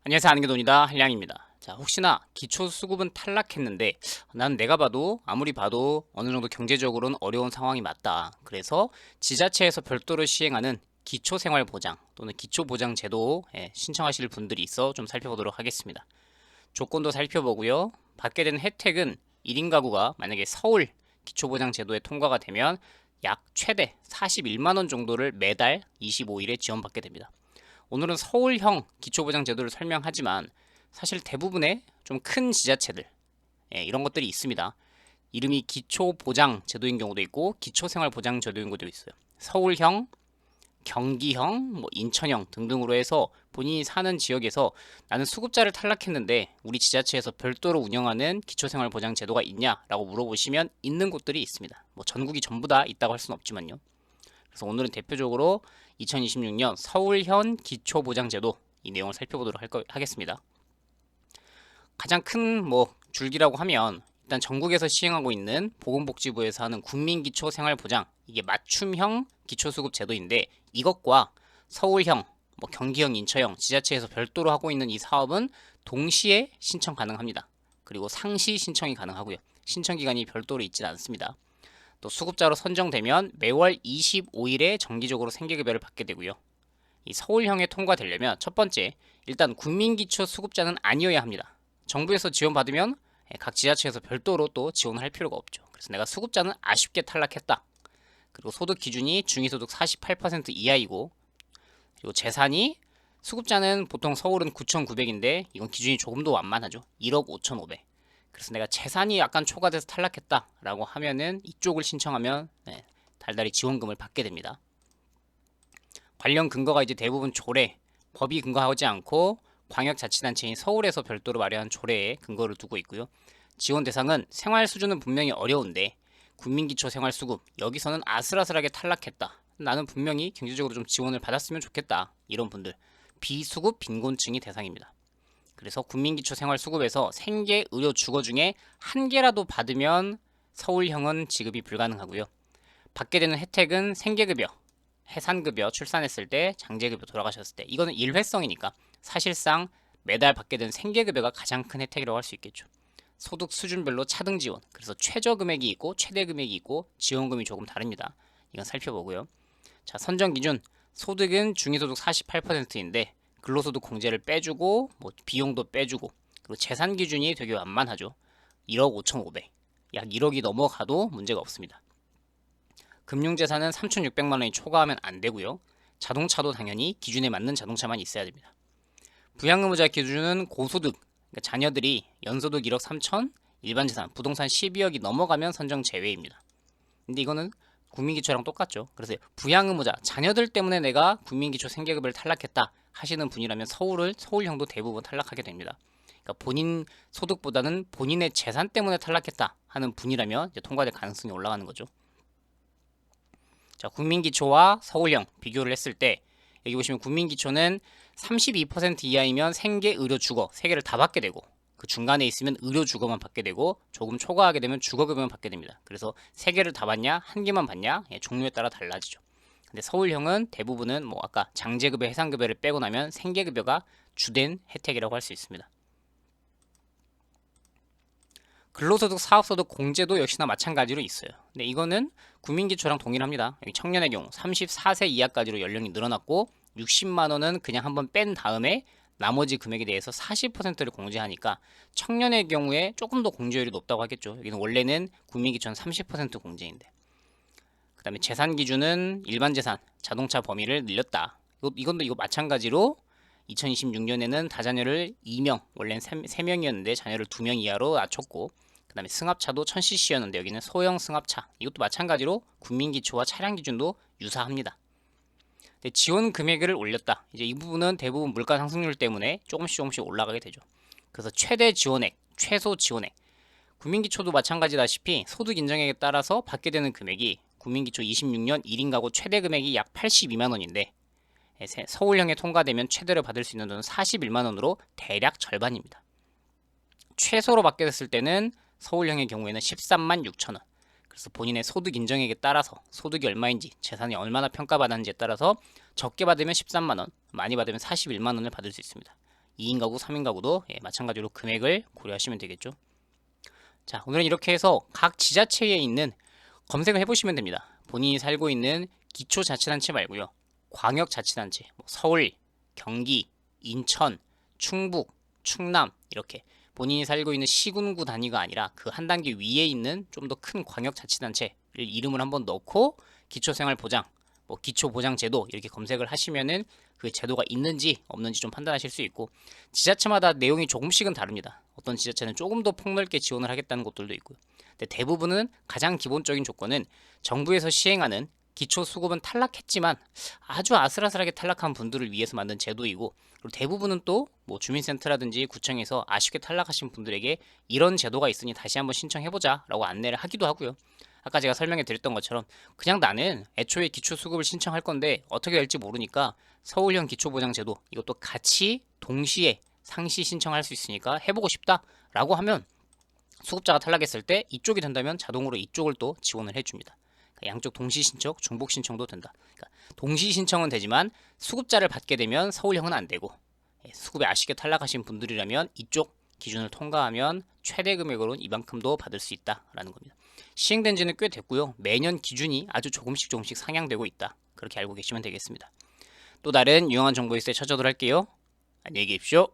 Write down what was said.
안녕하세요. 아는 게 돈이다. 한량입니다. 자, 혹시나 기초수급은 탈락했는데 난 내가 봐도 아무리 봐도 어느 정도 경제적으로는 어려운 상황이 맞다. 그래서 지자체에서 별도로 시행하는 기초생활보장 또는 기초보장제도에 신청하실 분들이 있어 좀 살펴보도록 하겠습니다. 조건도 살펴보고요. 받게 되는 혜택은 1인 가구가 만약에 서울 기초보장제도에 통과가 되면 약 최대 41만 원 정도를 매달 25일에 지원받게 됩니다. 오늘은 서울형 기초보장제도를 설명하지만 사실 대부분의 좀 큰 지자체들 이런 것들이 있습니다. 이름이 기초보장제도인 경우도 있고 기초생활보장제도인 경우도 있어요. 서울형, 경기형, 인천형 등등으로 해서 본인이 사는 지역에서 나는 수급자를 탈락했는데 우리 지자체에서 별도로 운영하는 기초생활보장제도가 있냐라고 물어보시면 있는 곳들이 있습니다. 전국이 전부 다 있다고 할 수는 없지만요. 그래서 오늘은 대표적으로 2026년 서울현 기초보장제도 이 내용을 살펴보도록 하겠습니다. 가장 큰 줄기라고 하면 일단 전국에서 시행하고 있는 보건복지부에서 하는 국민기초생활보장, 이게 맞춤형 기초수급 제도인데 이것과 서울형, 경기형, 인천형 지자체에서 별도로 하고 있는 이 사업은 동시에 신청 가능합니다. 그리고 상시 신청이 가능하고요. 신청 기간이 별도로 있지는 않습니다. 또 수급자로 선정되면 매월 25일에 정기적으로 생계급여를 받게 되고요. 이 서울형에 통과되려면 첫 번째, 일단 국민기초 수급자는 아니어야 합니다. 정부에서 지원받으면 각 지자체에서 별도로 또 지원을 할 필요가 없죠. 그래서 내가 수급자는 아쉽게 탈락했다. 그리고 소득 기준이 중위소득 48% 이하이고, 그리고 재산이 수급자는 보통 서울은 9,900인데 이건 기준이 조금 더 완만하죠. 1억 5,500. 그래서 내가 재산이 약간 초과돼서 탈락했다라고 하면은 이쪽을 신청하면 달달이 지원금을 받게 됩니다. 관련 근거가 이제 대부분 조례, 법이 근거하지 않고 광역자치단체인 서울에서 별도로 마련한 조례에 근거를 두고 있고요. 지원 대상은 생활 수준은 분명히 어려운데 국민기초생활수급 여기서는 아슬아슬하게 탈락했다. 나는 분명히 경제적으로 좀 지원을 받았으면 좋겠다. 이런 분들 비수급 빈곤층이 대상입니다. 그래서 국민기초생활수급에서 생계, 의료, 주거 중에 한 개라도 받으면 서울형은 지급이 불가능하고요. 받게 되는 혜택은 생계급여, 해산급여, 출산했을 때, 장제급여, 돌아가셨을 때 이거는 일회성이니까 사실상 매달 받게 되는 생계급여가 가장 큰 혜택이라고 할 수 있겠죠. 소득 수준별로 차등 지원, 그래서 최저 금액이 있고 최대 금액이 있고 지원금이 조금 다릅니다. 이건 살펴보고요. 자, 선정 기준 소득은 중위소득 48%인데 근로소득 공제를 빼주고 비용도 빼주고 그리고 재산 기준이 되게 완만하죠. 1억 5,500. 약 1억이 넘어가도 문제가 없습니다. 금융재산은 3,600만 원이 초과하면 안 되고요. 자동차도 당연히 기준에 맞는 자동차만 있어야 됩니다. 부양의무자 기준은 고소득, 그러니까 자녀들이 연소득 1억 3천, 일반 재산, 부동산 12억이 넘어가면 선정 제외입니다. 근데 이거는 국민기초랑 똑같죠. 그래서 부양의무자, 자녀들 때문에 내가 국민기초 생계급여를 탈락했다 하시는 분이라면 서울형도 대부분 탈락하게 됩니다. 그러니까 본인 소득보다는 본인의 재산 때문에 탈락했다 하는 분이라면 이제 통과될 가능성이 올라가는 거죠. 자, 국민기초와 서울형 비교를 했을 때 여기 보시면 국민기초는 32% 이하이면 생계, 의료, 주거 세 개를 다 받게 되고 그 중간에 있으면 의료, 주거만 받게 되고 조금 초과하게 되면 주거급여만 받게 됩니다. 그래서 세 개를 다 받냐 한 개만 받냐 종류에 따라 달라지죠. 근데 서울형은 대부분은 아까 장제급여, 해상급여를 빼고 나면 생계급여가 주된 혜택이라고 할 수 있습니다. 근로소득, 사업소득 공제도 역시나 마찬가지로 있어요. 근데 이거는 국민기초랑 동일합니다. 여기 청년의 경우 34세 이하까지로 연령이 늘어났고 60만 원은 그냥 한번 뺀 다음에 나머지 금액에 대해서 40%를 공제하니까 청년의 경우에 조금 더 공제율이 높다고 하겠죠. 여기는 원래는 국민기초는 30% 공제인데. 그 다음에 재산 기준은 일반 재산, 자동차 범위를 늘렸다. 이거 마찬가지로 2026년에는 다자녀를 2명, 원래는 3명이었는데 자녀를 2명 이하로 낮췄고 그 다음에 승합차도 1000cc였는데 여기는 소형 승합차 이것도 마찬가지로 국민기초와 차량 기준도 유사합니다. 근데 지원 금액을 올렸다. 이제 이 부분은 대부분 물가 상승률 때문에 조금씩 올라가게 되죠. 그래서 최대 지원액, 최소 지원액 국민기초도 마찬가지다시피 소득 인정액에 따라서 받게 되는 금액이 국민기초 26년 1인 가구 최대 금액이 약 82만 원인데 서울형에 통과되면 최대로 받을 수 있는 돈은 41만 원으로 대략 절반입니다. 최소로 받게 됐을 때는 서울형의 경우에는 13만 6천 원. 그래서 본인의 소득 인정액에 따라서 소득이 얼마인지 재산이 얼마나 평가받았는지에 따라서 적게 받으면 13만 원, 많이 받으면 41만 원을 받을 수 있습니다. 2인 가구, 3인 가구도 마찬가지로 금액을 고려하시면 되겠죠. 자, 오늘은 이렇게 해서 각 지자체에 있는 검색을 해보시면 됩니다. 본인이 살고 있는 기초자치단체 말고요. 광역자치단체, 서울, 경기, 인천, 충북, 충남 이렇게 본인이 살고 있는 시군구 단위가 아니라 그 한 단계 위에 있는 좀 더 큰 광역자치단체를 이름을 한번 넣고 기초생활보장, 기초보장제도 이렇게 검색을 하시면은 그 제도가 있는지 없는지 좀 판단하실 수 있고 지자체마다 내용이 조금씩은 다릅니다. 어떤 지자체는 조금 더 폭넓게 지원을 하겠다는 곳들도 있고요. 근데 대부분은 가장 기본적인 조건은 정부에서 시행하는 기초수급은 탈락했지만 아주 아슬아슬하게 탈락한 분들을 위해서 만든 제도이고 그리고 대부분은 또 주민센터라든지 구청에서 아쉽게 탈락하신 분들에게 이런 제도가 있으니 다시 한번 신청해보자 라고 안내를 하기도 하고요. 아까 제가 설명해 드렸던 것처럼 그냥 나는 애초에 기초수급을 신청할 건데 어떻게 될지 모르니까 서울형 기초보장제도 이것도 같이 동시에 상시 신청할 수 있으니까 해보고 싶다 라고 하면 수급자가 탈락했을 때 이쪽이 된다면 자동으로 이쪽을 또 지원을 해줍니다. 그러니까 양쪽 동시 신청, 중복 신청도 된다. 그러니까 동시 신청은 되지만 수급자를 받게 되면 서울형은 안 되고 수급에 아쉽게 탈락하신 분들이라면 이쪽 기준을 통과하면 최대 금액으로는 이만큼도 받을 수 있다라는 겁니다. 시행된 지는 꽤 됐고요. 매년 기준이 아주 조금씩 상향되고 있다. 그렇게 알고 계시면 되겠습니다. 또 다른 유용한 정보 있을 때 찾아오도록 할게요. 안녕히 계십시오.